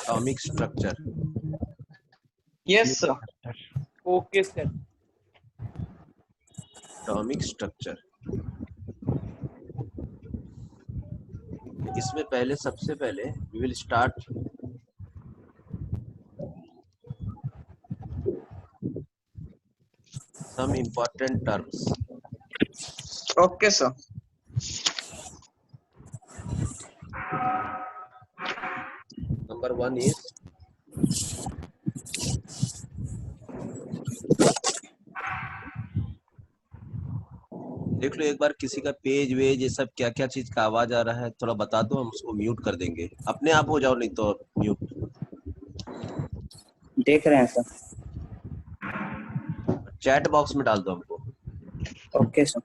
Atomic structure. Yes, sir. Okay, sir. Atomic structure. इसमें पहले सबसे पहले we will start some important terms. Okay, sir. Number one is देख लो एक बार किसी का पेज वेज ये सब क्या क्या चीज का आवाज आ रहा है थोड़ा बता दो, हम उसको म्यूट कर देंगे। अपने आप हो जाओ, नहीं तो म्यूट। देख रहे हैं सर। चैट बॉक्स में डाल दो हमको। Okay sir.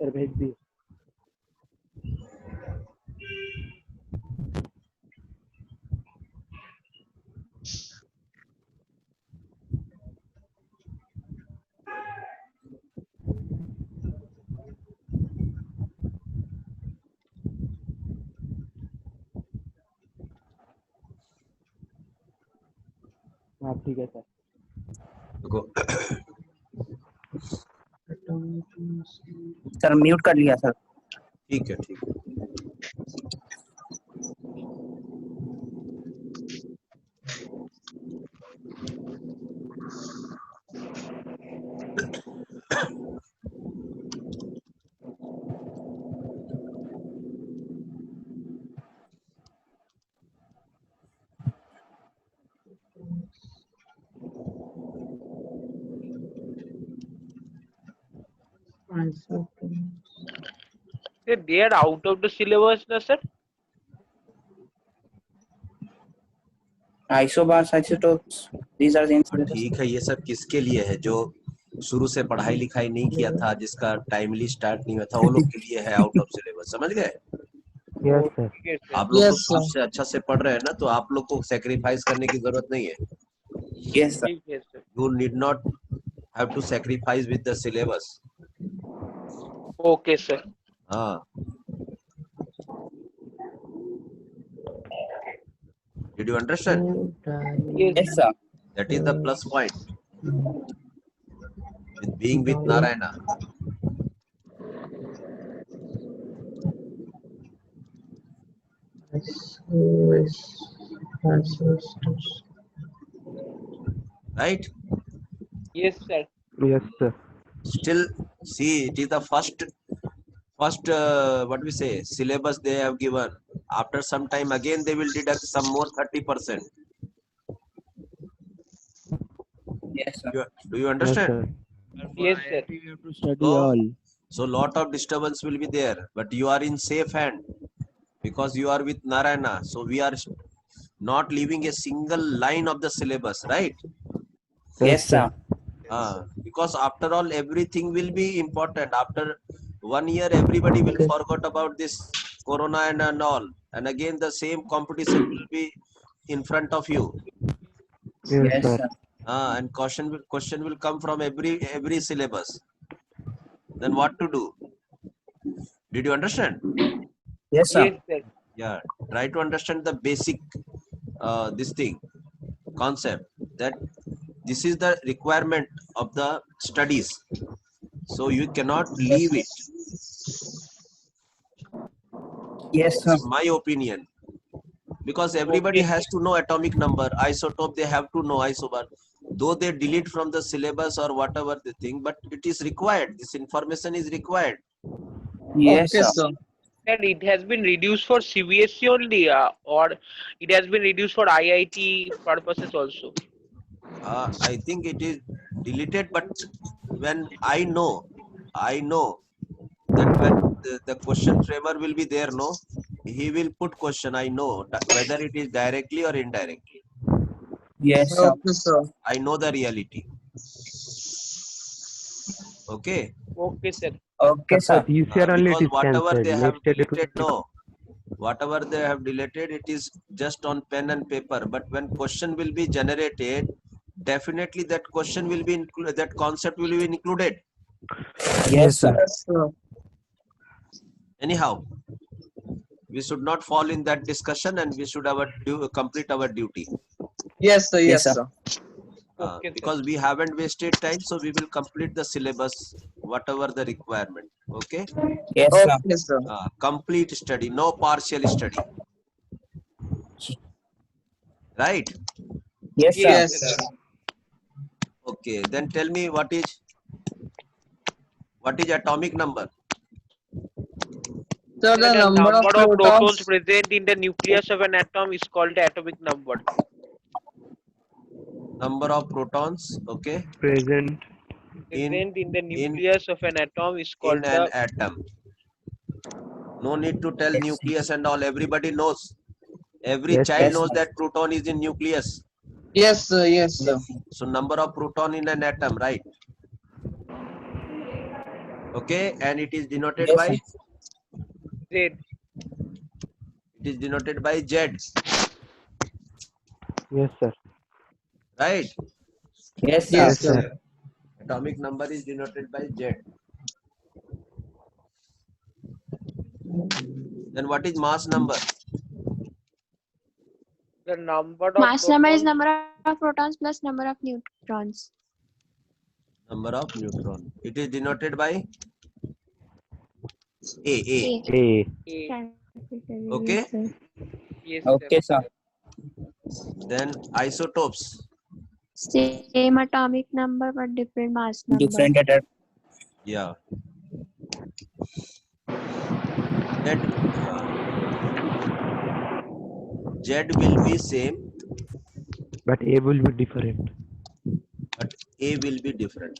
सर भेज दिए। हाँ ठीक है सर। देखो सर म्यूट कर लिया सर। ठीक है ठीक है। Sir, they are out of the syllabus, na sir? Isobars isotopes these are in syllabus. ठीक है, ये सब किसके लिए है? जो शुरू से पढ़ाई लिखाई नहीं किया था, जिसका टाइमली स्टार्ट नहीं हुआ था, वो लोग के लिए है आउट ऑफ सिलेबस। समझ गए? Yes, sir. Okay, sir. आप लोग तो Yes, शुरू sir. से अच्छा से पढ़ रहे हैं ना, तो आप लोग को सेक्रीफाइस करने की जरूरत नहीं है। Yes sir. ठीक है sir. You need not have to sacrifice with the syllabus. Okay, sir. हाँ, did you understand? Yes. Yes sir. That is the plus point with being with Narayana. Right? Yes, sir. Yes, sir. Still, see, it is the first what we say syllabus they have given. After some time again they will deduct some more 30%. Yes sir. Do you Yes, understand? sir. Yes, sir. We have to study So- all. So lot of disturbance will be there, but you are in safe hand because you are with Narayana. So we are not leaving a single line of the syllabus, right? Yes sir. Because after all, everything will be important. After 1 year, everybody will forget about this corona and all. And again, the same competition will be in front of you. Yes, yes sir. Sir. And question will come from every syllabus. Then what to do? Did you understand? Yes sir. Yes, sir. Yeah, try to understand the basic this thing concept, that this is the requirement of the studies, so you cannot leave it. Yes sir. It's my opinion, because everybody Okay. has to know atomic number, isotope, they have to know isobar, though they delete from the syllabus or whatever they think, but it is required. This information is required. Yes Okay, sir. sir. Sir, it has been reduced for CBSE only, or it has been reduced for IIT purposes also. I think it is deleted, but when I know that when the question framer will be there, no, he will put question. I know whether it is directly or indirectly. Yes, sir. Okay, sir. I know the reality. Okay, Okay, sir. Okay, Sir, sir. this year only it because is whatever cancelled. they have Next year it deleted, will no, whatever they have deleted, it is just on pen and paper. But when question will be generated, definitely that question will be included, that concept will be included. Yes, sir. Yes, sir. Anyhow, we should not fall in that discussion, and we should complete our duty. Yes, sir. Yes, Yes, sir. sir. Okay, sir. Because we haven't wasted time, so we will complete the syllabus, whatever the requirement. Okay, Yes, sir. Okay, sir. complete study, no partial study. Right? Yes, sir. Yes, sir. Okay, then tell me what is atomic number? Sir, The the number of protons protons. present in the nucleus of an atom is called the atomic number. Number of protons, okay, present. Present in the nucleus of an atom is called in an the atom. No need to tell Yes, nucleus and all. Everybody knows. Every Yes, child yes, knows sir. that proton is in nucleus. Yes, sir. Yes, sir. Yes, sir. So number of proton in an atom, right? Okay, and it is denoted Yes, by sir. Z. Z, Yes, sir. right? Yes, sir. Yes, Yes, sir. sir. Atomic number is denoted by Z. Then what is mass number? The number of Mass number is protons. number of protons plus number of neutrons. Number of neutron. It is denoted by A. A. A. A. Okay. Yes, sir. Yes, sir. Okay, sir. Then isotopes. Same atomic number but different mass number. Different atom. Yeah. Z, Z will be same, But A will be different. but A will be different.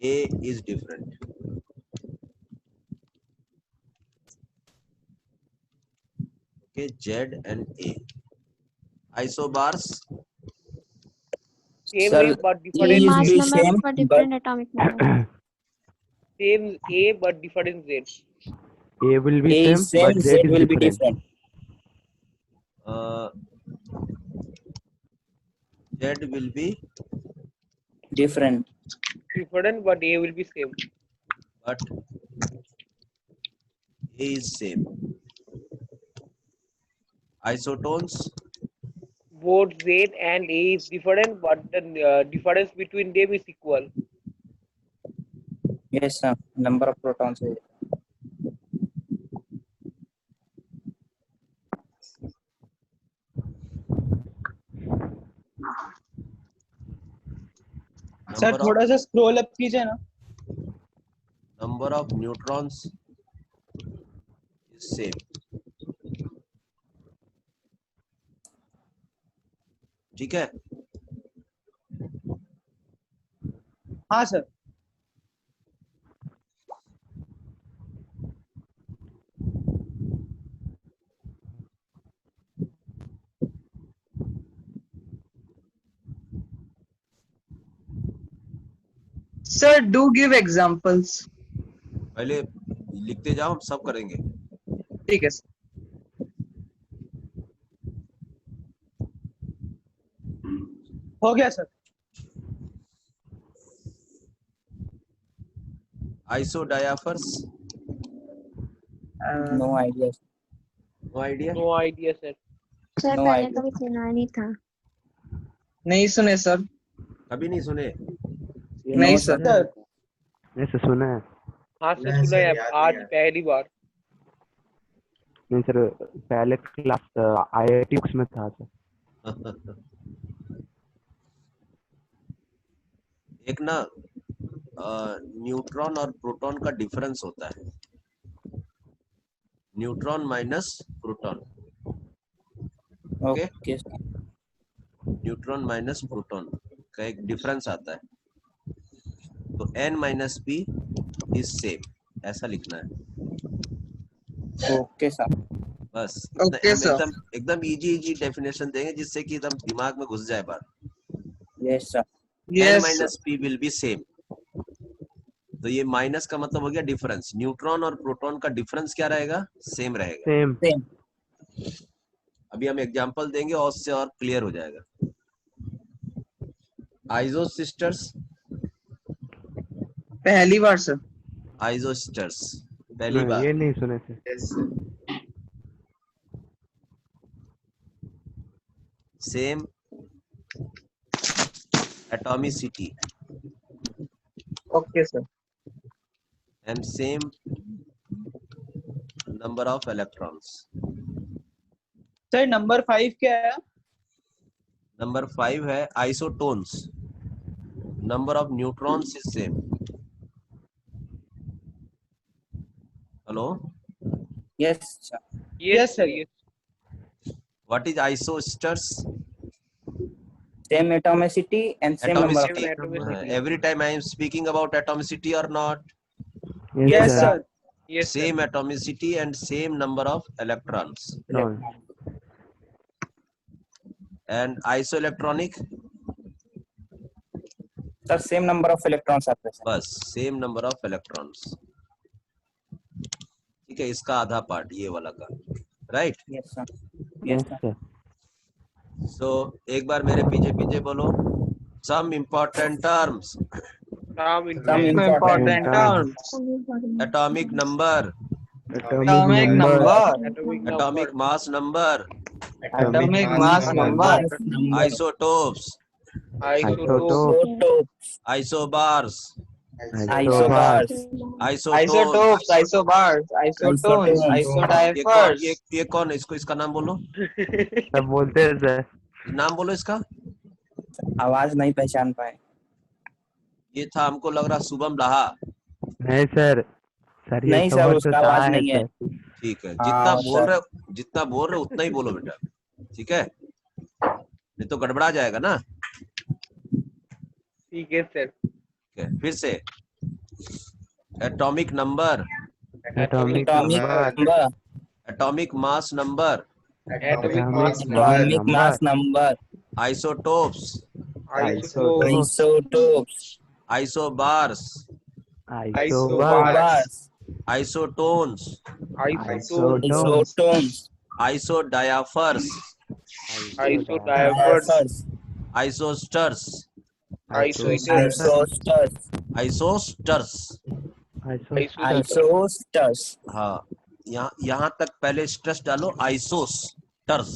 A is different. Okay, Z and A. Isobars, Same Sir, A but A different is Mass Z. be number same, but but different atomic number. Same A but different Z. A will be A same, is same, but Z Z is will be different. different. Z will be, Different. Different but A will be same. but A is same. Isotones, Both Z and A is different, but the difference between them is equal. Yes, sir. Number of protons. is- sir number of, थोड़ा सा scroll up कीजिए ना. number of neutrons is same. ठीक है? हाँ sir. Sir, do give examples. पहले लिखते जाओ, हम सब करेंगे. ठीक है सर. हो गया sir. Isodiaphers, No idea. no idea. No idea, sir. Sir No पहले idea. कभी सुना नहीं था. नहीं सुने सर. कभी नहीं सुने. नहीं No, सर. ऐसे सुना है. हाँ सर सुना है आज पहली बार. नहीं सर, पहले क्लास IIT में था सर. एक ना न्यूट्रॉन और प्रोटॉन का डिफरेंस होता है. Neutron minus proton. Okay. Neutron minus proton का एक डिफरेंस आता है. तो n minus p is same, ऐसा लिखना है. Okay sir. बस Okay, हम sir. एकदम एकदम इजी डेफिनेशन देंगे जिससे कि एकदम दिमाग में घुस जाए बात। Yes sir. n Yes, sir. Minus p will be same. तो ये माइनस का मतलब हो गया डिफरेंस। न्यूट्रॉन और प्रोटॉन का डिफरेंस क्या रहेगा? सेम रहेगा। सेम। सेम। अभी हम एग्जांपल देंगे और उससे और क्लियर हो जाएगा। आइसो सिस्टर्स, पहली बार सर। आइसो सिस्टर्स पहली नहीं, बार। ये नहीं सुने थे। Same atomicity Okay, sir. and same number of electrons. Sir number 5 क्या है? नंबर 5 है isotones. Number of neutrons is same. Hello, yes sir. Yes, sir. Yes. What is isosters? Same atomicity and same number of Atomicity. Atomicity. Every time I am speaking about atomicity or not? Yes, sir. sir. Yes, sir. Same atomicity and same number of electrons. And isoelectronic, sir same number of electrons आते हैं। बस same number of electrons. ठीक है, इसका आधा part ये वाला का, right? Yes sir. Yes sir. So एक बार मेरे पीछे पीछे बोलो, some important terms. Some Some Important terms. Atomic number, Atomic number. atomic number, atomic mass number, Atomic mass number. isotopes, isotope, isobars, isobars. isotones. Isotopes, isobars, isotones, Isotones. isodiapers. ये कौन है? इसका नाम बोलो, सब बोलते हैं सर। नाम बोलो इसका। आवाज नहीं पहचान पाए। ये था, हमको लग रहा शुभम लाहा। नहीं सर, सर ये नहीं सर, कवर तो उसका आवाज था नहीं है। सर। ठीक है, हाँ, सर। जितना बोल रहे उतना ही बोलो बेटा, ठीक है? नहीं तो गड़बड़ा जाएगा ना। ठीक है सर। ठीक है, फिर से atomic number, atomic atomic number, number, atomic mass number, atomic mass atomic number, mass number, isotopes, isotopes, isotopes, isobars, isobars, isotones, isotopes, isotones, isodiaphers, isodiapers, isosters, isoeters, isosters, isosters. Isosters, हाँ, यहाँ तक पहले stress डालो, isosters.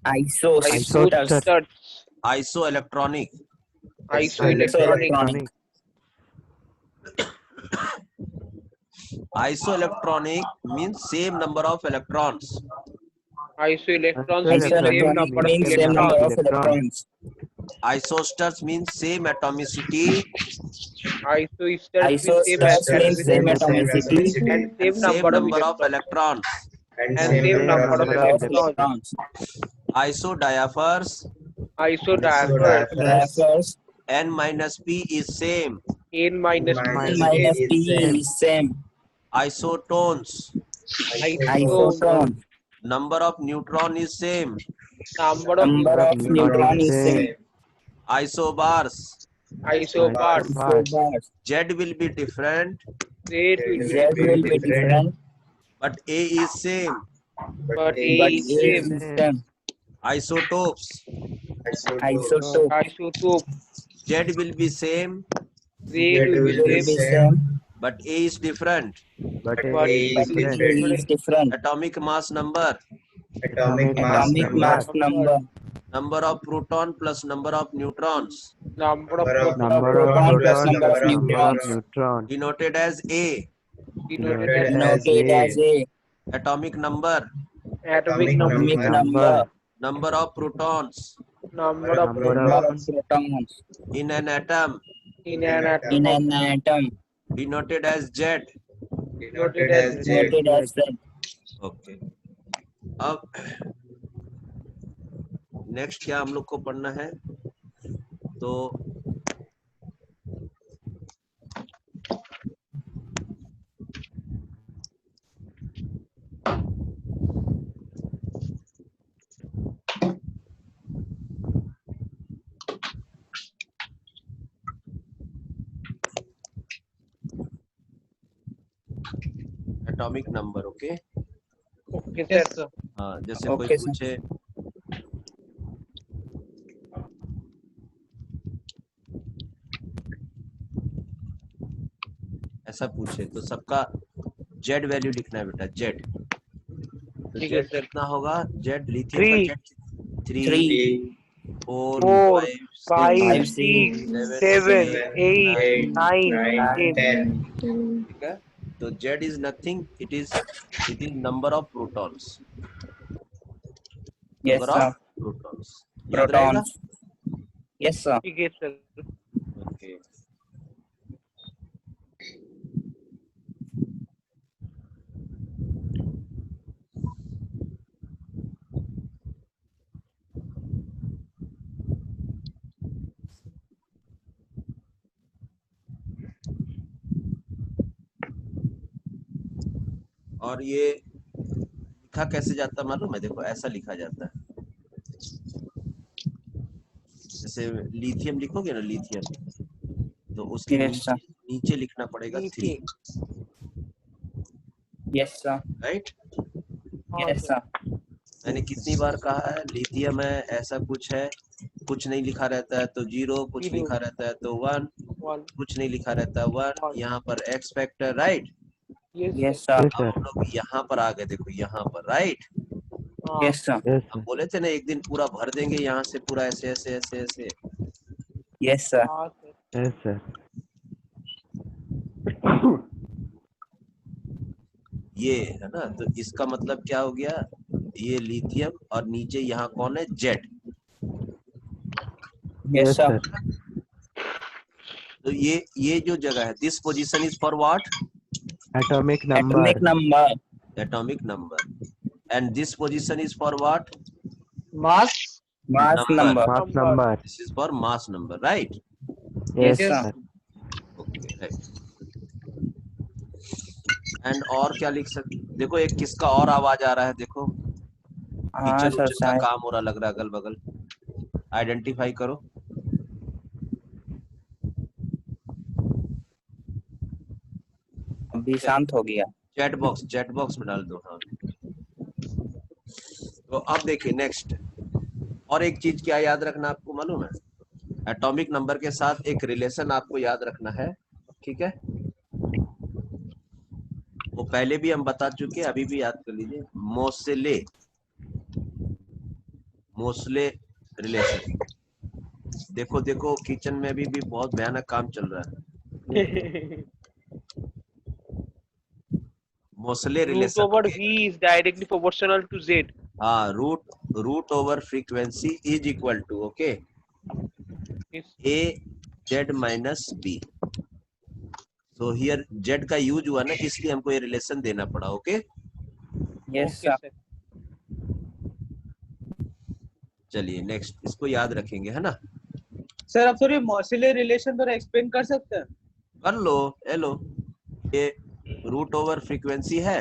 Isosters, isoelectronic, isoelectronic, isoelectronic means same number of electrons. isoelectrons means same Isoelectronic number of means same number electrons, of electrons. Isosters means same atomicity isoesters means Isosters means same atomicity and and same same number of electrons, electrons. and same number of of electrons, electrons. Isodiapers, isodiapers, Differs. n minus p is same. n minus N p minus P is same. Isotones, Isotone. number of neutron is same. number of Number of neutron is same. Isobars, isobars, Isobars. Z will be different, Z will Z will be different, but A is same. but A but is A same. is same. Isotopes, Isotope. Isotope, Z will be same, Z will will be be same, same, but A is different. but but A A is is but different. A is different. Atomic mass number, Atomic Atomic mass number, number of proton plus number of neutrons, number of number of proton plus proton number of plus number of neutrons, neutron. denoted as A. denoted as denoted as A. Atomic number, atomic Atomic number, number, number of protons number of Number number of of protons in an atom, in an atom, in an atom, denoted as Z. denoted as Z. denoted as Z. Okay. अब next क्या हम लोग को पढ़ना है? तो atomic number. Okay. Okay, Yes, sir. sir. हाँ, जैसे कोई Okay, sir. पूछे ऐसा पूछे तो सबका जेड वैल्यू लिखना है बेटा. जेड. तो ठीक है जेड सर. कितना होगा? जेड लिथियम का 3, जेड 3 3, 4 4, 5 5, 6 6, 7 7, 8, 8 9, 9 10. 10. Hmm. ठीक है. तो Z is nothing. It is number of protons. Yes, number sir. Of protons. याद रहेगा. Protons. Yes, sir. ठीक है सर. ओके. और ये लिखा कैसे जाता है मालूम है? देखो ऐसा लिखा जाता है. जैसे लिथियम लिखोगे ना, लिथियम, तो उसके Yes, नीचे sir. नीचे लिखना पड़ेगा 3. नीचे. Yes, sir. राइट. हाँ Yes, सर. sir. मैंने कितनी बार कहा है, लिथियम है, ऐसा कुछ है, कुछ नहीं लिखा रहता है तो 0, कुछ 0, लिखा रहता है तो 1, 1, कुछ नहीं लिखा रहता है 1. 1. यहाँ पर x factor. Right. Yes, Yes, sir. sir. Yes, अब sir. हम लोग यहाँ पर आ गए. देखो यहाँ पर. राइट. हाँ. Yes, sir. Yes, हम sir. बोले थे ना एक दिन पूरा भर देंगे यहाँ से पूरा ऐसे ऐसे ऐसे ऐसे. Yes, sir. हाँ सर. Yes, sir. ये है ना. तो इसका मतलब क्या हो गया? ये लिथियम और नीचे यहाँ कौन है? Z. Yes, Yes, sir. sir. तो ये जो जगह है, this position is for what? Atomic number. Atomic number. Atomic number. And this position is for what? Mass. Mass Number. number. Mass Number. number. This is for mass number. Right. Yes, Yes, sir. sir. Okay. Right. And और क्या लिख सकते? देखो एक किसका और आवाज आ रहा है. देखो हाँ किचन सर, उचन का शायद. काम हो रहा लग रहा है अगल बगल. आइडेंटिफाई करो. अभी शांत हो गया. चैट बॉक्स में डाल दो. हाँ. तो अब देखिए नेक्स्ट. और एक चीज क्या याद रखना आपको मालूम है? एटॉमिक नंबर के साथ एक रिलेशन आपको याद रखना है. ठीक है. वो पहले भी हम बता चुके हैं, अभी भी याद कर लीजिए. Mosley relation. देखो किचन में भी बहुत भयानक काम चल रहा है. Moseley Root relation. over V is directly proportional to Z. हाँ. Root over frequency is equal to. Okay. Yes. A Z minus B. तो हियर जेड का यूज हुआ ना, इसलिए हमको ये रिलेशन देना पड़ा. Okay. Yes, Okay, sir. sir. चलिए नेक्स्ट. इसको याद रखेंगे है ना. सर आप थोड़ी मॉसिलर रिलेशन थोड़ा एक्सप्लेन कर सकते हैं? कर लो. हेलो. ये रूट ओवर फ्रीक्वेंसी है.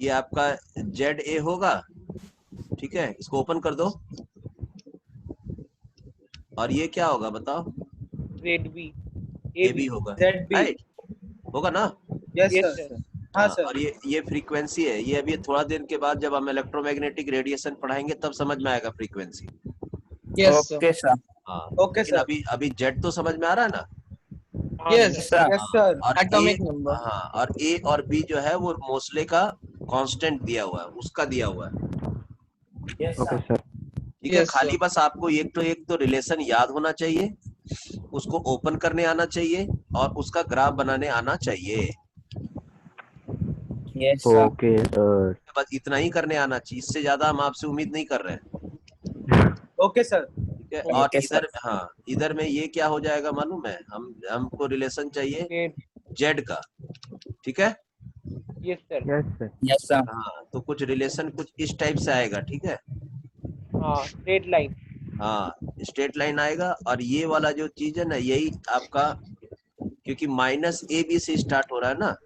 ये आपका जेड ए होगा. ठीक है. इसको ओपन कर दो. और ये क्या होगा बताओ? ZB. ए बी होगा. ZB. राइट. होगा ना. Yes Yes, sir. sir. हाँ हाँ, सर. और ये फ्रीक्वेंसी है. ये अभी थोड़ा देर के बाद जब हम इलेक्ट्रोमैग्नेटिक रेडिएशन पढ़ाएंगे तब समझ में आएगा frequency. Yes sir. Okay, sir. हाँ. ओके लेकिन सर. अभी जेड तो समझ में आ रहा है ना. हाँ, yes sir. sir. Yes sir. और एटॉमिक A, नंबर. हाँ, और ए और बी जो है वो मोस्ले का कांस्टेंट दिया हुआ है. उसका दिया हुआ है. Yes, Okay, sir. sir. ठीक है. Yes, खाली sir. बस आपको एक तो रिलेशन याद होना चाहिए, उसको ओपन करने आना चाहिए और उसका ग्राफ बनाने आना चाहिए. Yes, sir. Okay, sir. बस इतना ही करने आना चाहिए. इससे ज्यादा हम आपसे उम्मीद नहीं कर रहे हैं. Okay sir. ठीक है. और Okay, sir. इधर में ये क्या हो जाएगा मालूम है? हमको रिलेशन चाहिए Z. जेड का. ठीक है. Yes, sir. Yes, sir. Yes, sir. हाँ. तो कुछ रिलेशन कुछ इस टाइप से आएगा. ठीक है. हाँ. Straight line. हाँ. स्ट्रेट लाइन आएगा. और ये वाला जो चीज है ना, यही आपका, क्योंकि माइनस ए बी से स्टार्ट हो रहा है ना.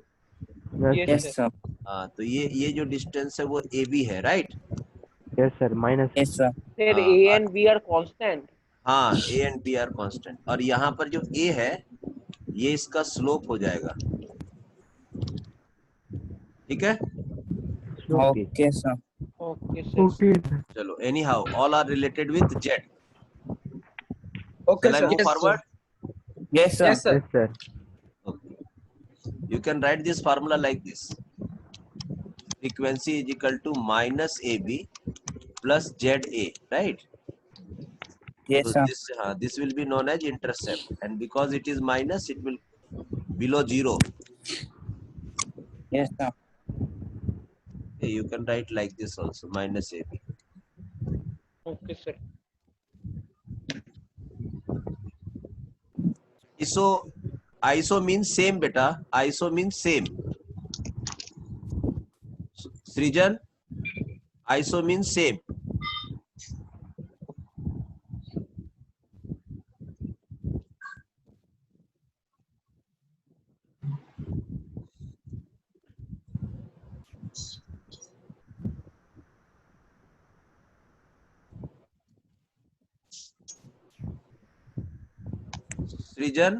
Yes, Yes, Yes, sir. sir. हाँ. तो ये जो डिस्टेंस है वो ए बी है. Right. yes, sir. Minus. Yes, sir. Sir, हाँ, A and B are constant. हाँ. A and B are constant. और यहाँ पर जो ए है ये इसका स्लोप हो जाएगा. ठीक है? Okay. Okay, sir. Okay, sir. Okay. चलो, anyhow, all are related with Z. Okay, Shall I sir. move forward? Yes, sir. Yes, sir. Yes, sir. Okay. You can write this formula like this. Frequency is equal to minus AB plus ZA, right? Yes, So sir. this will be known as intercept, and because it is minus, it will below 0. Yes, sir. Okay, you can write like this also, minus AB. Okay, sir. ISO means same, beta. ISO means same. Srijan, ISO means same. Srijan,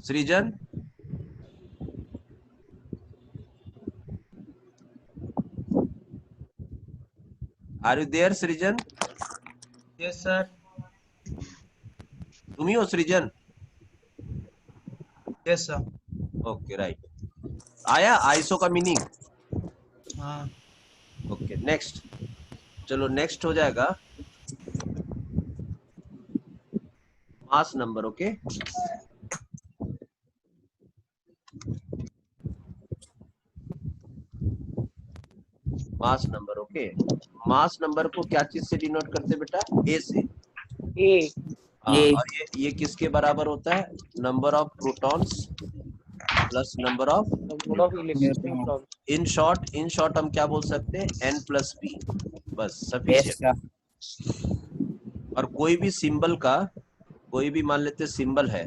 Srijan, are you there, Srijan? Yes, sir. तुम ही हो सृजन? Yes, sir. Okay, right. आया ISO का meaning? हाँ. Okay, next. चलो, next हो जाएगा mass number. Okay, mass number. Okay, mass number को क्या चीज से डिनोट करते बेटा? ए से. A. हाँ, ये और ये किसके बराबर होता है? Number of protons plus number of. Number of electrons. In short हम क्या बोल सकते हैं? n plus p. बस, yes, सफिशिएंट. sir. और कोई भी सिंबल का, कोई भी मान लेते सिंबल है,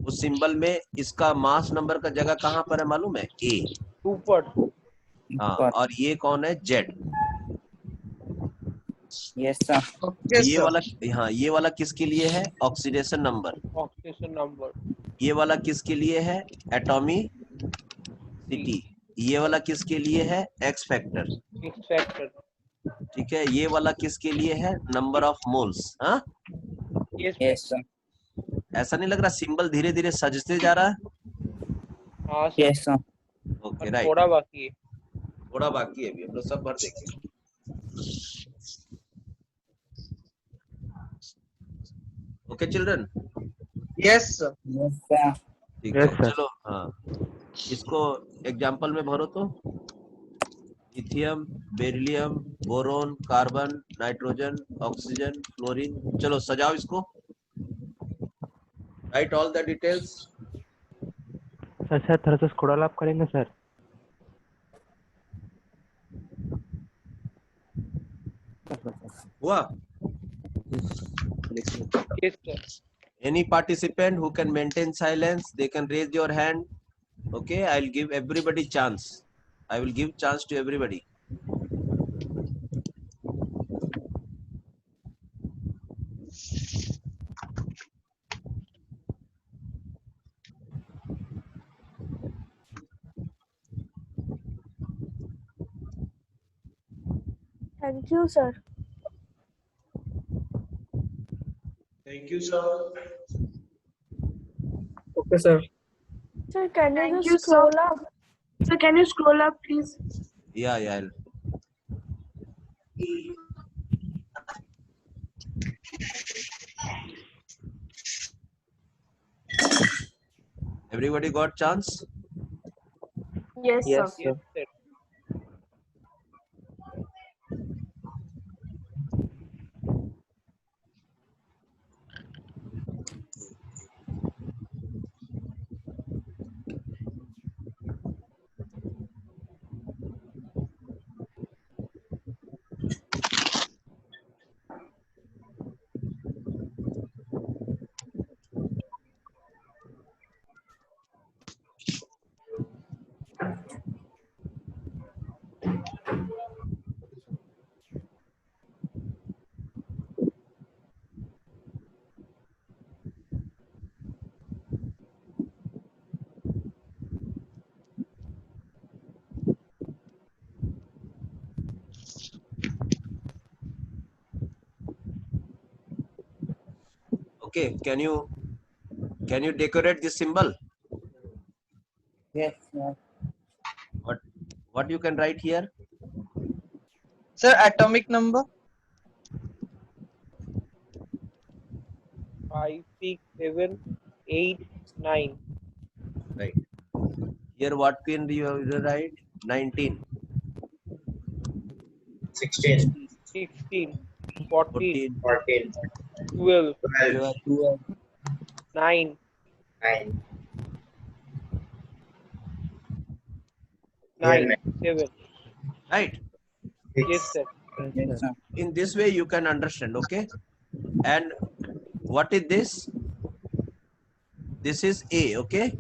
उस सिंबल में इसका मास नंबर का जगह कहाँ पर है मालूम है? ए. Super. हाँ, But और ये कौन है? जेड. yes, sir. Okay, ये sir. वाला, हाँ, ये वाला किसके लिए है? Oxidation number. Oxidation number. ये वाला किसके लिए है? एटॉमिसिटी. ये वाला किसके लिए है? X factor. X factor. ठीक है, ये वाला किसके लिए है? Number of moles. हाँ, Yes. Yes, sir. ऐसा नहीं लग रहा सिंबल धीरे धीरे सजते जा रहा है? हाँ सर. Yes, sir. ओके, और राइट. थोड़ा बाकी है. थोड़ा बाकी है, अभी हम लोग सब भर देंगे. Okay children, Yes, sir. Yes, sir. ठीक Yes, है. sir. चलो, हाँ, इसको एग्जाम्पल में भरो तो. Lithium, beryllium, boron, carbon, nitrogen, oxygen, fluorine. चलो सजाओ इसको. Right all the details. Sir थोड़ा सा स्क्रॉल अप करेंगे सर? हुआ? Yes sir. Any participant who can maintain silence, they can raise your hand. Okay, I'll give everybody chance. I will give chance to everybody. Thank you, sir. Thank you, sir. Okay, sir. Sir, can you Thank just you, sir. scroll up? Sir, can you scroll up, please? Yeah, I'll. Everybody got chance? Yes, Yes, sir. Yes sir. sir. Okay, can you decorate this symbol? Yes, sir. What you can write here? Sir, atomic number. 5, 6, 7, 8, 9. Right. Here what can you write? 19, 16, 16, 14, 14. 14, 12, 12, 9, 9, 9, 7. Right. Yes, 6, sir. Yes, sir. In this way you can understand. Okay. And what is this? This is A. Okay.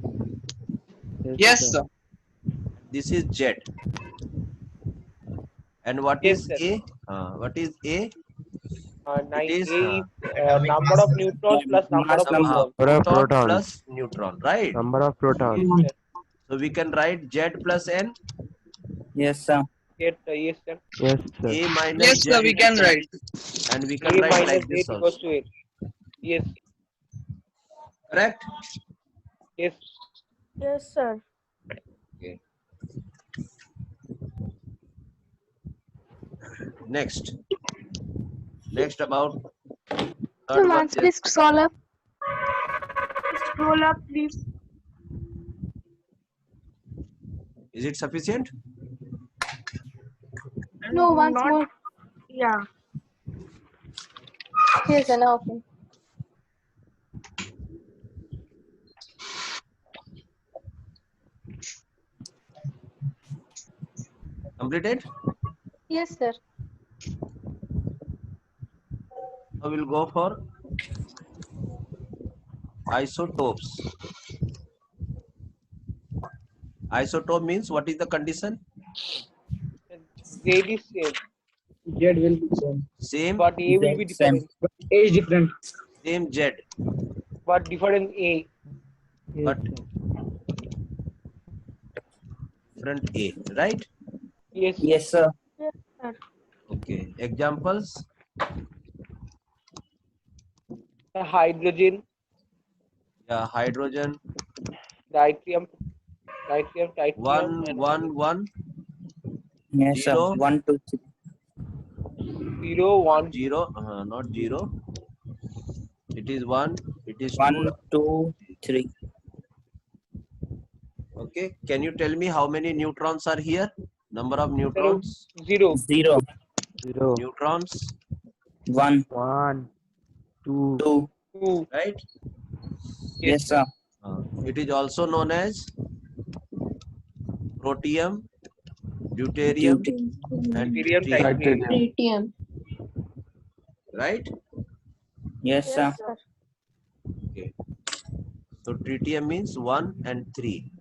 Yes, sir. This is Z. And what Yes, is sir. A? What is A? 9. It is A is atomic number mass of neutrons plus number Mass of number. protons. Number of proton protons. plus neutron. Right. Number of protons. Yes, sir. So we can write Z plus N. Yes, sir. Yes, sir. Yes, sir. Yes, sir. A minus Yes, Z sir, we can equals- write. And we can A write minus like 8 this equals also. to 8. Yes. Correct? Yes. Yes, sir. Okay. Next. Next about third one. Once please scroll up. scroll up, please. Is it sufficient? No, once Not- more. Yeah. Yes, and okay. Completed? Yes, sir. Now we'll go for isotopes. Isotope means what is the condition? Z is same, Z will be same. Same, but A will be Same. different. A is different. same Z, But different A. but different A, right? Yes. Yes, sir. Okay. Examples? The hydrogen, Yeah, hydrogen, deuterium, titanium, one, and one, one, Yes, sir. Zero. 1, 2, 3. 0, 1, zero, not zero. It is one, it is 1, two. 2, 3. Okay. Can you tell me how many neutrons are here? Number of neutrons? 0, 0, 0, Neutrons, 1, 1, 2, 2. 2. right? Yes, sir. It is also known as protium, deuterium, and Deuterium, tritium, titanium. Tritium. right? Yes, sir. Yes, sir. Okay. So tritium means 1 and 3,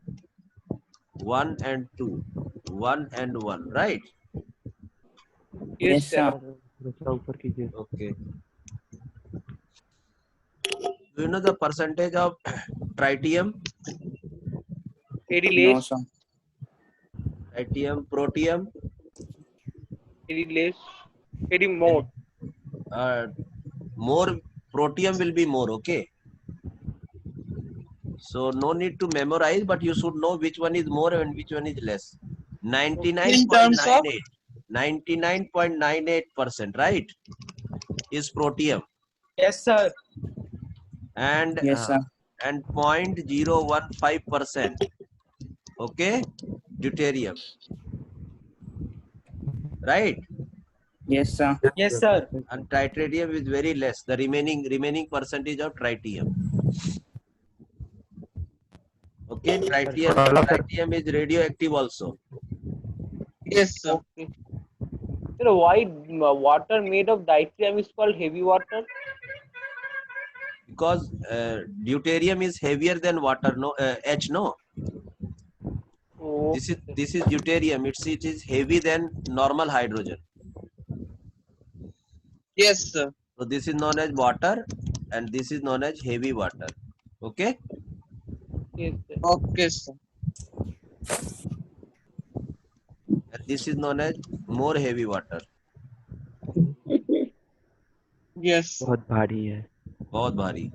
1 and 2, 1 and 1, right? Yes, Yes, sir. sir. थोड़ा ऊपर कीजिए. Okay. Do you know the percentage of tritium, Very No, less, sir. tritium, protium? very less, very more. More protium will be more, okay? So no need to memorize, but you should know which one is more and which one is less. 99.98, 99.98%, right? Is protium, Yes, sir. and Yes, sir. and 0.015%, okay, deuterium, right? Yes, sir. Yes, sir. And tritium is very less. The remaining percentage of tritium. Okay, tritium is radioactive also. Yes, sir. Okay. You know why water made of deuterium is called heavy water? Because deuterium is heavier than water, no, H, no. Oh, This is deuterium. It is heavy than normal hydrogen. Yes, sir. So this is known as water, and this is known as heavy water. Okay. yes, sir. Okay, sir. And this is known as more heavy water. Yes. बहुत भारी है. बहुत भारी।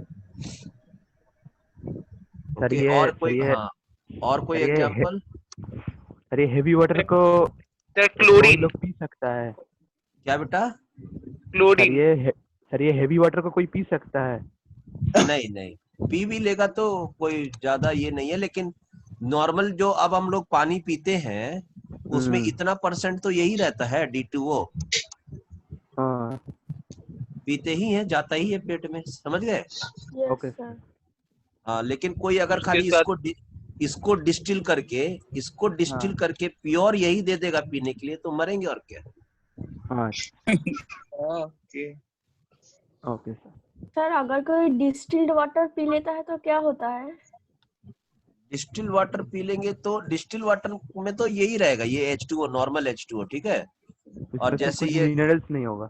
Sir okay, ये और कोई, sir ये हाँ, और कोई सर ये एग्जांपल? सर ये हेवी वाटर को सर कोई क्लोरीन, लोग पी सकता है? क्या बेटा? Sir chlorine. सर ये हेवी वाटर को कोई पी सकता है? नहीं नहीं, पी भी लेगा तो कोई ज्यादा ये नहीं है, लेकिन नॉर्मल जो अब हम लोग पानी पीते हैं उसमें इतना परसेंट तो यही रहता है D2O, हाँ पीते ही है, जाता ही है पेट में, समझ गए? Yes, okay sir. हाँ, लेकिन कोई अगर उसके खाली साथ इसको डिस्टिल हाँ करके प्योर यही दे देगा पीने के लिए तो मरेंगे और क्या। हाँ ओके। Okay sir. सर अगर कोई डिस्टिल्ड वाटर पी लेता है तो क्या होता है? डिस्टिल वाटर पी लेंगे तो डिस्टिल वाटर में तो यही रहेगा, ये H2O, नॉर्मल H2O, ठीक है। और इसमें से जैसे कुछ ये मिनरल्स नहीं होगा?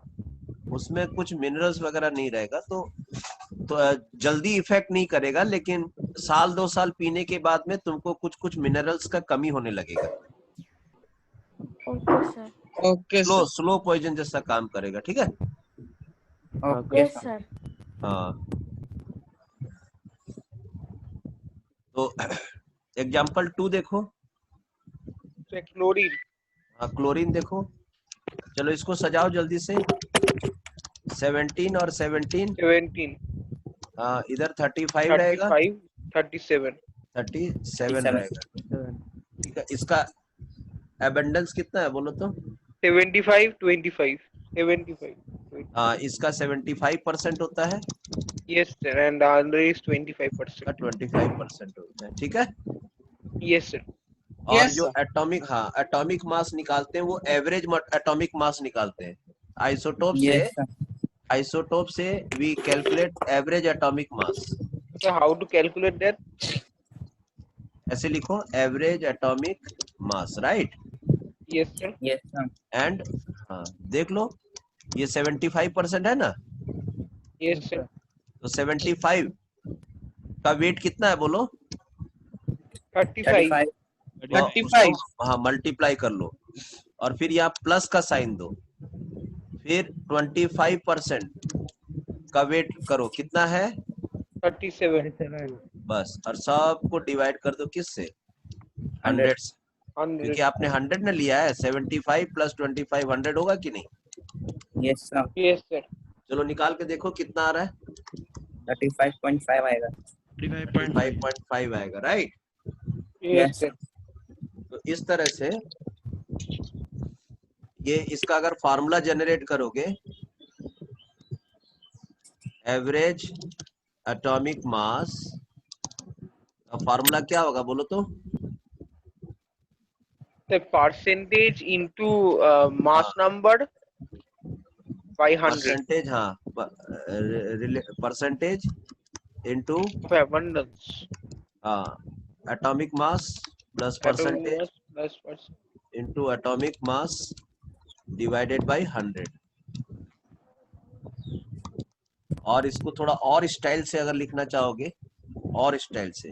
उसमें कुछ मिनरल्स वगैरह नहीं रहेगा, तो जल्दी इफेक्ट नहीं करेगा, लेकिन साल 2 साल पीने के बाद में तुमको कुछ कुछ मिनरल्स का कमी होने लगेगा। Okay, sir. Okay slow sir. Slow poison जैसा काम करेगा, ठीक है। Okay Yes, sir. हाँ, तो एग्जाम्पल 2 देखो। क्लोरीन। हाँ, क्लोरीन देखो। चलो इसको सजाओ जल्दी से। 17 और 17, 17, इधर 35 रहेगा, 35, 37, 37 रहेगा, ठीक है। इसका एबंडेंस कितना है बोलो तो? 75, 25, 75. हाँ, इसका 75% होता है, Yes, sir. And the other is 25%. इसका 25% होता है, ठीक है। Yes, sir. और Yes, जो sir. एटॉमिक मास निकालते हैं वो एवरेज एटॉमिक मास निकालते हैं। आइसोटोप से we calculate average atomic mass. So how to calculate that? ऐसे लिखो, average atomic mass, right. Yes, sir. Yes sir. And हाँ, देख लो, ये 75% है ना, Yes, sir. तो 75 का वेट कितना है बोलो? 35. 35 हाँ, मल्टीप्लाई कर लो और फिर यहाँ प्लस का साइन दो, फिर 25% का वेट करो, कितना है? 37. बस, और सबको डिवाइड कर दो किससे? 100 से, 100. क्योंकि आपने 100 न लिया है। 75 + 25 100 होगा कि नहीं? Yes sir. Yes, sir. चलो निकाल के देखो कितना आ रहा है। 35.5 आएगा। 35.5 आएगा, राइट। Yes, sir. तो इस तरह से ये इसका अगर फार्मूला जनरेट करोगे, एवरेज एटॉमिक मास का फार्मूला क्या होगा बोलो तो? The percentage into mass number by 100 percentage, हाँ, percentage into of abundance. Atomic mass plus Atomic percentage mass plus percent. Into atomic mass divided by 100। और इसको थोड़ा और स्टाइल से अगर लिखना चाहोगे, और स्टाइल से,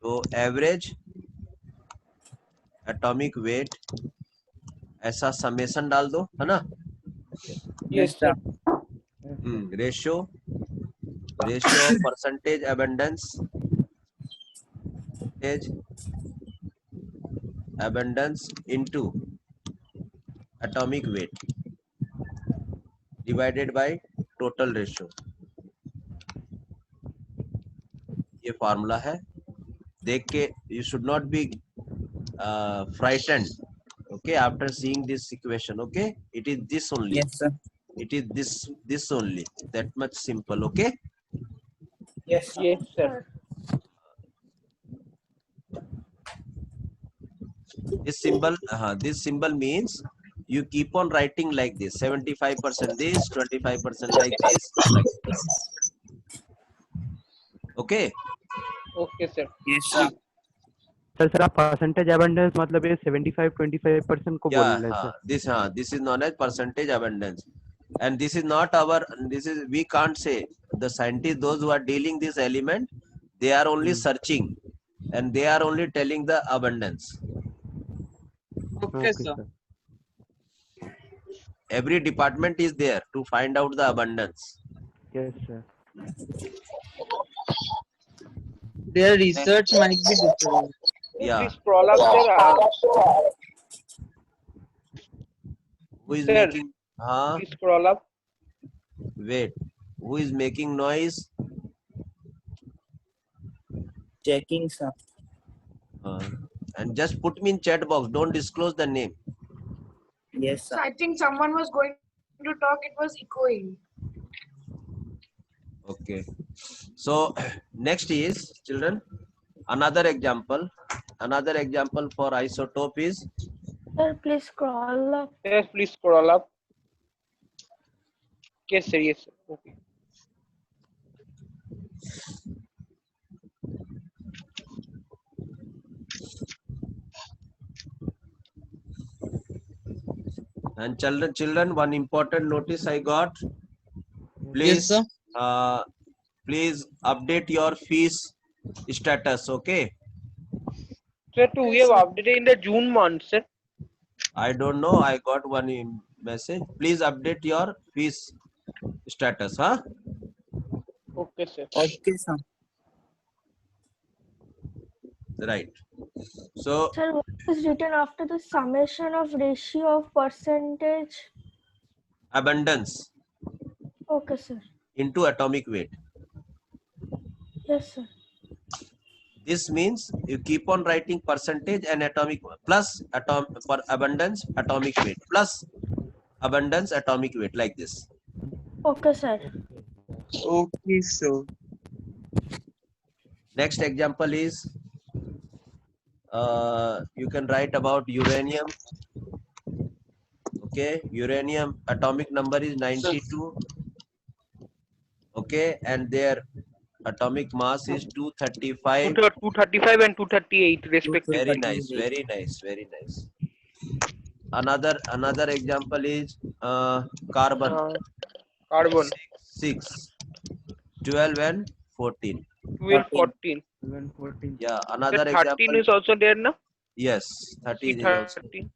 तो एवरेज एटॉमिक वेट ऐसा समेशन डाल दो, है ना। Yes, sir. Ratio of percentage abundance into atomic weight divided by total ratio. ये फार्मूला है, देख के you should not be frightened, okay, after seeing this equation, okay, it is this only, yes sir. it is this only, that much simple, okay. Yes Yes, sir. This symbol means you keep on writing like this, 75% this, 25% like this, like this. Okay. Okay, sir. Yes sir. Sir आप percentage abundance मतलब ये 75-25% को बोल रहे हैं sir? this is known as percentage abundance, and this is not our, we can't say, the scientists, those who are dealing this element, they are only searching and they are only telling the abundance. Okay, sir. Every department is there to find out the abundance. Yes, sir. Their research might be different. Yeah. Please scroll up, sir. Who is Sir. making? Huh? Please scroll up. Wait. Who is making noise? Checking, sir. And just put me in chat box. Don't disclose the name. Yes, So sir. I think someone was going to talk. It was echoing. Okay. So next is, children, another example. Another example for isotope is Sir, please scroll up. Yes, please scroll up. Yes, sir. Yes, sir. Okay. and children, one important notice I got. Please, Yes, sir. Please update your fees status. Okay. Sir, too, we have updated in the June month, sir. I don't know. I got one message. Please update your fees status. Huh? Okay, sir. Okay, sir. Right. So Sir, what is written after the summation of ratio of percentage? abundance Okay, sir. into atomic weight. Yes, sir. This means you keep on writing percentage and atomic plus for abundance atomic weight plus abundance atomic weight like this. Okay, sir. Okay, sir. Next example is you can write about uranium. Okay, uranium atomic number is 92. Okay, and their atomic mass is 235. 235 and 238 respectively. Very nice, very nice, very nice. Another example is carbon. Carbon. 6, 12 and 14. 12, 14. 14. Yeah, The another 13 example. is also there, no? Yes, 13 is also. 13.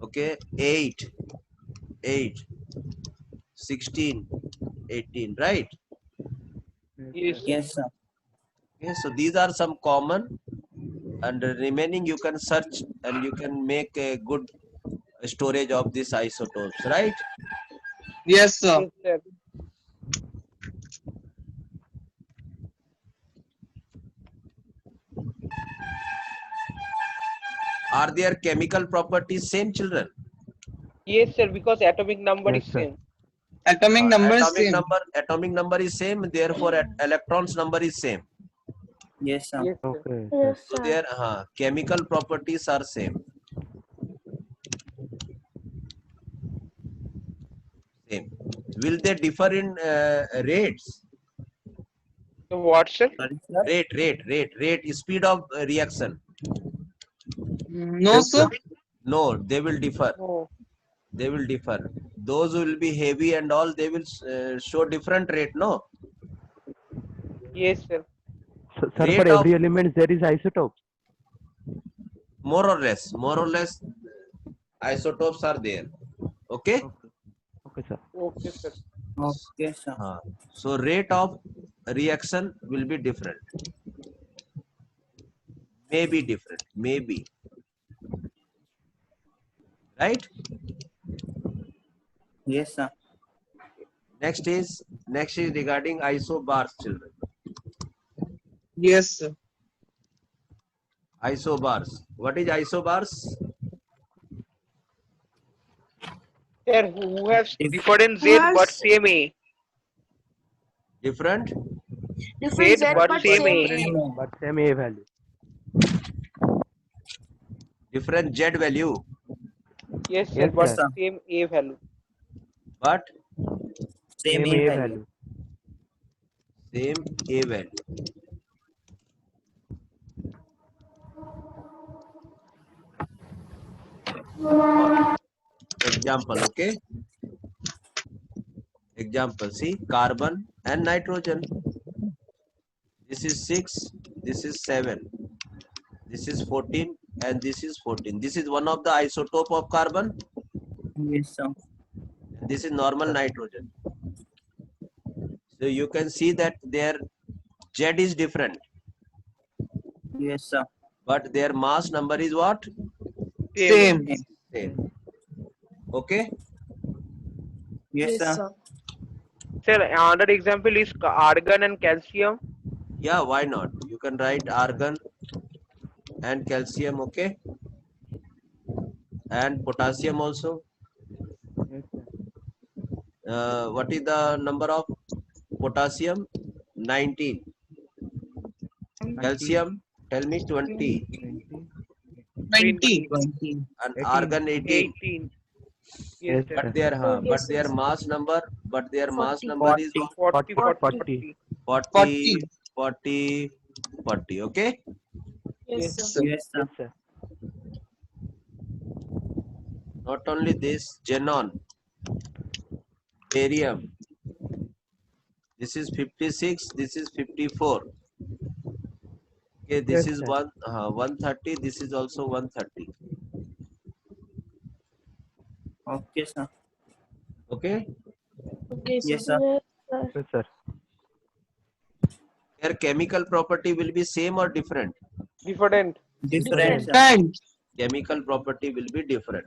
Okay, 8, 16, 18, right? Yes. Yes, sir. Okay, so these are some common, and the remaining you can search and you can make a good storage of these isotopes, right? Yes, sir. Yes, sir. Are their chemical properties same, children? Yes, sir, because atomic number Yes, is sir. same. Atomic number is atomic same. atomic number is same, therefore electrons number is same. Yes, sir. Yes, sir. Okay. Yes, So sir. their chemical properties are same. Same. Will they differ in rates? So what, sir? Sorry, sir. Rate, speed of reaction. No, sir. No, they will differ. No. They will differ. Those who will be heavy and all, they will show different rate. No. Yes, sir. So, sir, Rate for of- every element there is isotope. More or less, isotopes are there. Okay. Okay, sir. Okay, sir. Okay, sir. So rate of reaction will be different. May be different. Maybe. Right. Yes, sir. Next is regarding isobars, children. Yes, sir. Isobars. What is isobars? Sir, who has If- different Z Who has- but same A? Different. Different Z Z but but same same A. A. But same A value. Different Z value, Yes, sir, Yes, but sir. same A value. but Same Same A A value. value. same A value. Example, okay. Example, see, carbon and nitrogen. This is 6, this is 7, this is 14, and this is 14. This is one of the isotope of carbon. Yes, sir. This is normal nitrogen. So you can see that their Z is different, Yes, sir. but their mass number is what? Same. Same. Okay. Yes, sir. Sir, another example is argon and calcium. Yeah, why not? You can write argon and calcium, okay? And potassium also. Yes, sir. What is the number of potassium? 19. Calcium, tell me 20. 20. 20. And 18. argon 18. 18. Yes, Yes, sir. sir. But their mass number, mass 40. number is 40, 40. 40, 40, 40. Okay. Yes, Yes, sir. sir. Yes, sir. Yes, sir. Not only this, xenon, barium. This is 56. This is 54. Okay, this Yes, is sir. 130. This is also 130. Okay, sir. Okay. Okay, sir. Yes, sir. Yes, sir. Yes, sir. Their chemical property will be same or different? Different. Different, sir. Chemical property will be different.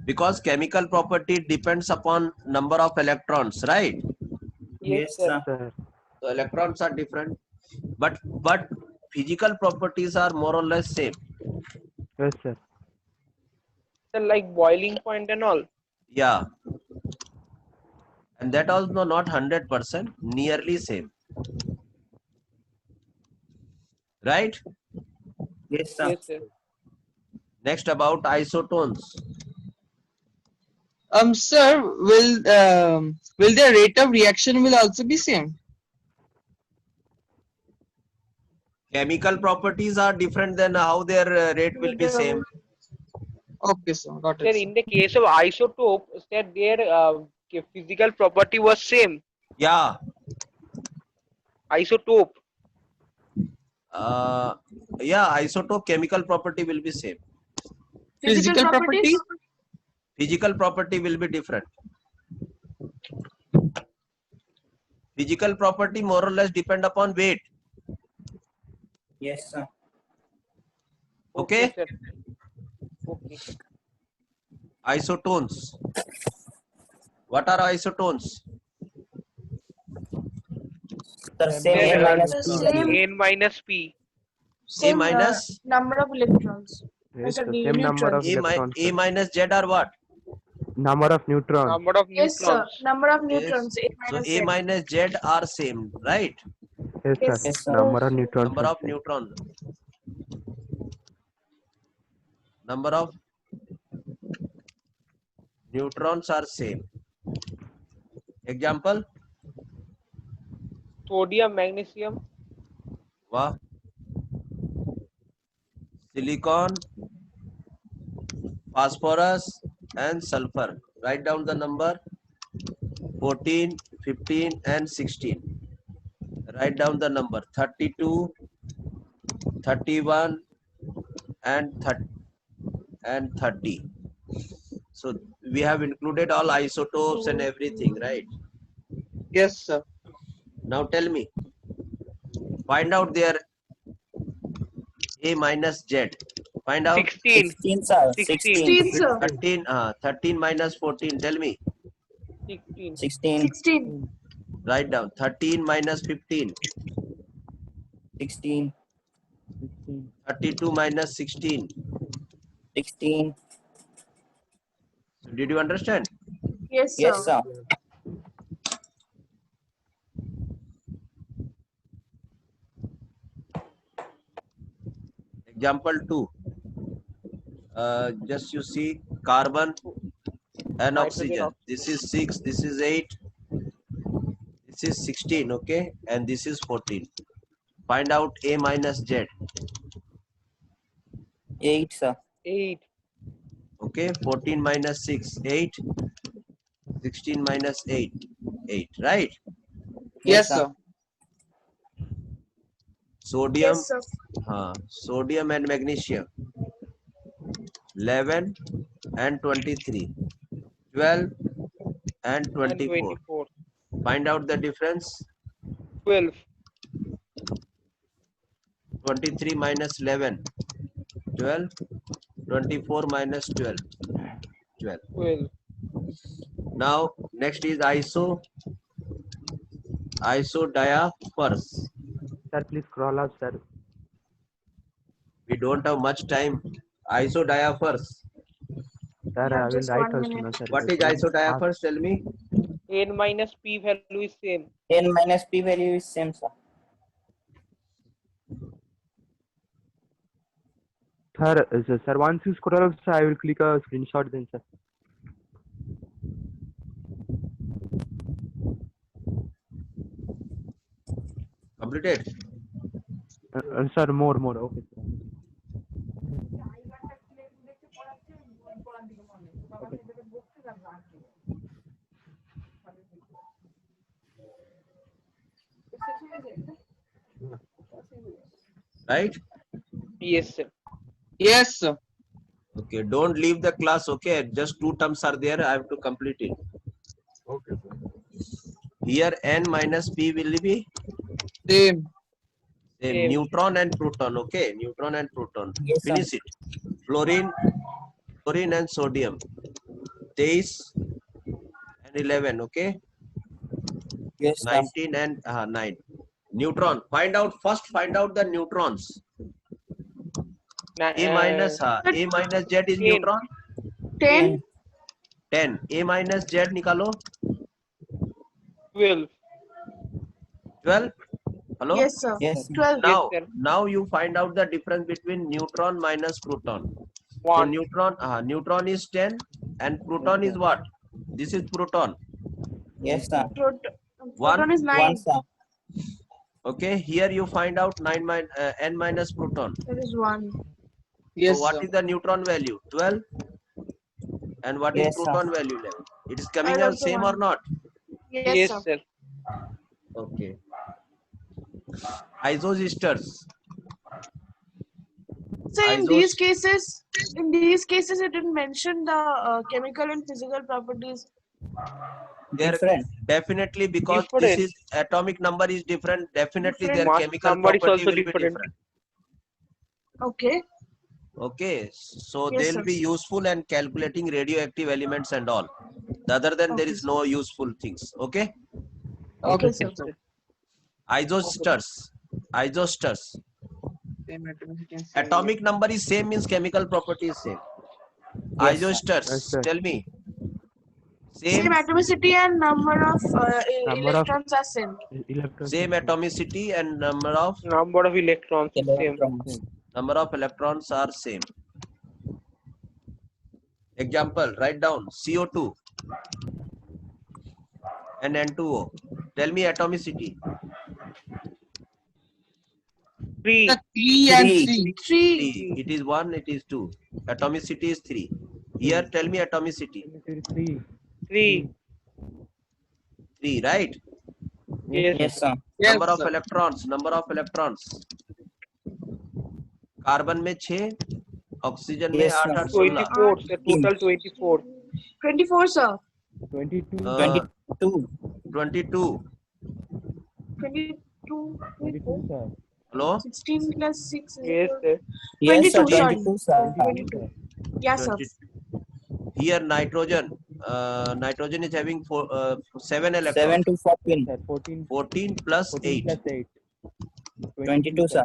Because chemical property depends upon number of electrons, right? Yes, sir. Sir. So electrons are different, but physical properties are more or less same. Yes, sir. Sir, like boiling point and all. Yeah, and that also not 100%, nearly same, right? Yes, sir. Yes, sir. Next, about isotones. Sir, will the rate of reaction will also be same? Chemical properties are different, than how their rate will be same. Okay, sir, got Sir, it. in the case of isotope, sir, their physical property was same. Yeah, Isotope. yeah, isotope chemical property will be same. Physical property? Physical property will be different. Physical property more or less depend upon weight. Yes, sir. Okay. Sir. Okay. Isotones. What are isotones? Sir, same Sir, A minus P Same. value. N minus P. A minus Number of electrons. Yes, sir, the same number of neutrons. electrons. A sir. minus Z are what? Number of neutrons. Number of Yes, sir. neutrons. Number of Yes. neutrons. A So minus A Z. minus Z are same, right? Yes, sir. Yes. Yes, sir. Number of neutrons. Number are of same. neutrons. Number of neutrons are same. Example? Sodium, magnesium. Wow. Silicon, phosphorus, and sulfur. Write down the number 14, 15, and 16. Write down the number 32, 31, and 30. So we have included all isotopes and everything, right? Yes, sir. Now tell me, find out their A minus Z. Find out 16. 16, sir. 16. 16, sir. 13 minus 14. Tell me. 16. 16. 16. Write down 13 minus 15. 16. 32 minus 16. 16. So did you understand? Yes, sir. Yes, sir. Example 2. Just you see carbon and oxygen. This is 6, this is 8, this is 16, okay? And this is 14. Find out A minus Z. 8, sir. 8. Okay, 14 minus 6, 8. 16 minus 8, 8, right? Yes, sir. Sodium, Yes, sir. sodium and magnesium. 11 and 23. 12 and And 24. 24. Find out the difference. 12. 23 minus 11. 12. 24 minus 12. 12. 12. Now next is isodiaphers. Sir, please scroll up, sir. We don't have much time. Isodiaphers. Sir, Yeah, I will just write 1 also, minute. no, sir. What is Don't isodiaphers? Tell me. N minus P value is same. N minus P value is same, sir. Sir, once you scroll up, sir, I will click a screenshot then, sir. Completed. Sir, more. Okay, sir. Right? Yes, sir. Yes, sir. Okay. Don't leave the class. Okay. Just 2 terms are there. I have to complete it. Okay, sir. Here N minus P will be Same. same. Neutron and proton. Okay. Neutron and proton. Yes, sir. Finish it. Fluorine and sodium. 23 and 11. Okay. Yes, sir. 19 and 9. Neutron. Find out the neutrons. A minus Z is 10. neutron. 10. 10. A minus Z nikalo. 12. 12. Hello. Yes, sir. Yes, sir. 12. Now, Yes, sir. now you find out the difference between neutron minus proton. So 1. neutron is 10 and proton is what? This is proton. Yes, sir. Proton is 9. 1, sir. Okay. Here you find out N minus proton. That is 1. Yes, So what sir. is the neutron value? 12. And what is Yes, sir. proton value? 11. It is coming I out also same or want- not? Yes, Yes, sir. sir. Okay. Isosters. So in these cases, it didn't mention the chemical and physical properties. They're Different. definitely because Different. this is atomic number is different. Definitely Different. their Mass chemical number is property also will be different. different. Okay. Okay, so Yes, they'll sir. be useful and calculating radioactive elements and all. Other than there Okay, is no useful things. Okay, Okay, sir. isosters. Same atomicity and same Atomic number is same means chemical property is same. Yes, sir. Isosters. Yes, sir. Tell me. Same Same atomicity and number of electrons are same. Electrons. same atomicity and number of Number of electrons is same. electrons are same. Example, write down CO2 and N2O. Tell me atomicity. 3. The 3 and Three. 3. 3. 3. It is 1, it is 2. Atomicity is 3. Here, tell me atomicity. 3. 3. 3, right? Yes. Yes, sir. Yes, Number of sir. electrons. Carbon में 6, oxygen में Yes, 8, sir. 8, 16. 24. Sir, total 24. 24, sir. 22. 22. 22. 22. 22, sir. Hello? 16 plus 6 is Yes, equal- sir. Yes, sir. 22, sorry. 22, sir. 22. Yeah, sir. 22. Here nitrogen. Nitrogen is having 7 electrons. 7 to 14. Sir, 14. 14 plus 14 8. plus 8. 22, sir.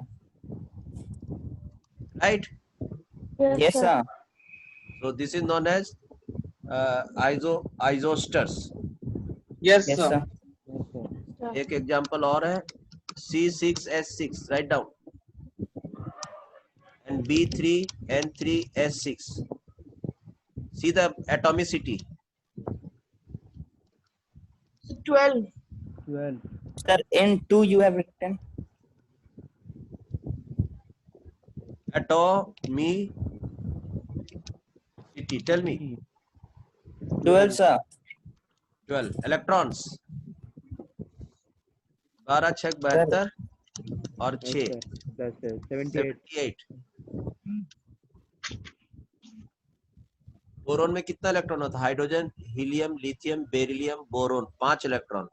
Right? Yes, sir. So this is known as isosters. Yes, Yes, sir. sir. Yes, sir. एक example और है C6H6. Write down. And B3N3S6. See the atomicity. 12. 12. Sir, N2 you have written. Atomicity. Tell me. 12, sir. 12. Electrons. 12 6 72. और 6 plus 78 78। Boron में कितना electron होता है? Hydrogen, helium, lithium, beryllium, boron, 5 electron,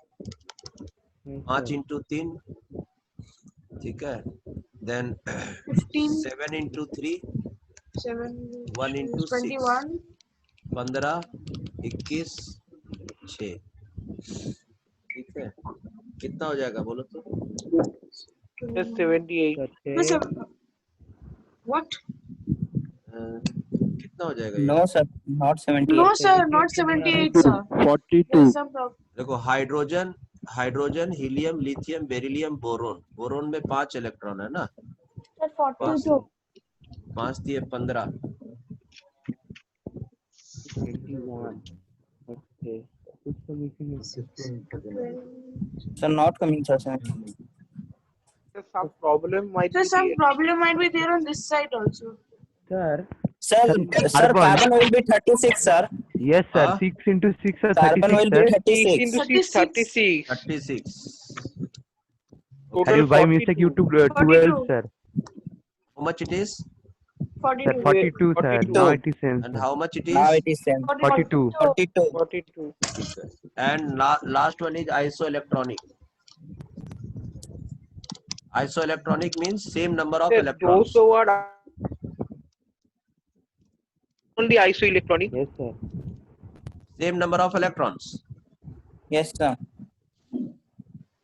5 into 3, ठीक है। देन 15, 7 into 3, 7, 1 into 6, 21, 15, 21, 6, ठीक है। कितना हो जाएगा बोलो तो? Just 78. No, sir. What? कितना हो जाएगा ये? No, sir, not 78. No, sir, not 78, sir. 42 There's some problem. देखो hydrogen, helium, lithium, beryllium, boron. Boron में 5 इलेक्ट्रॉन है ना? Sir, 42. 5 दिए 15। 21 okay कुछ तो missing है Sir, not coming, sir. Some problem might Sir, be some there. problem might be there on this side also. sir Sir, carbon will be 36, sir. yes sir Huh? 6 into 6 or Carbon will 36 be sir 6 36. into 6, 36. 36। Total and by mistake you 42. took 12 sir How much it is? 42. sir 42 sir 42. now it is same And sir. how much it Now is? it is same. 42 42. 42. And last one is isoelectronic. Isoelectronic means same number of Sir, electrons. those who are only isoelectronic. yes sir Same number of electrons. Yes, sir.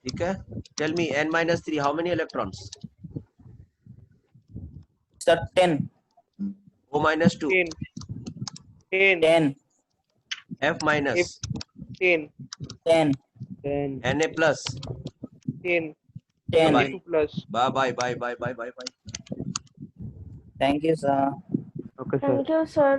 ठीक है? Tell me n minus 3 how many electrons? Sir, 10. O minus 2. 10. 10. 10. F minus. 10. 10. 10 Na plus. 10. 10. Bye. 2 plus. Bye. Thank you, sir. okay sir Thank you, sir.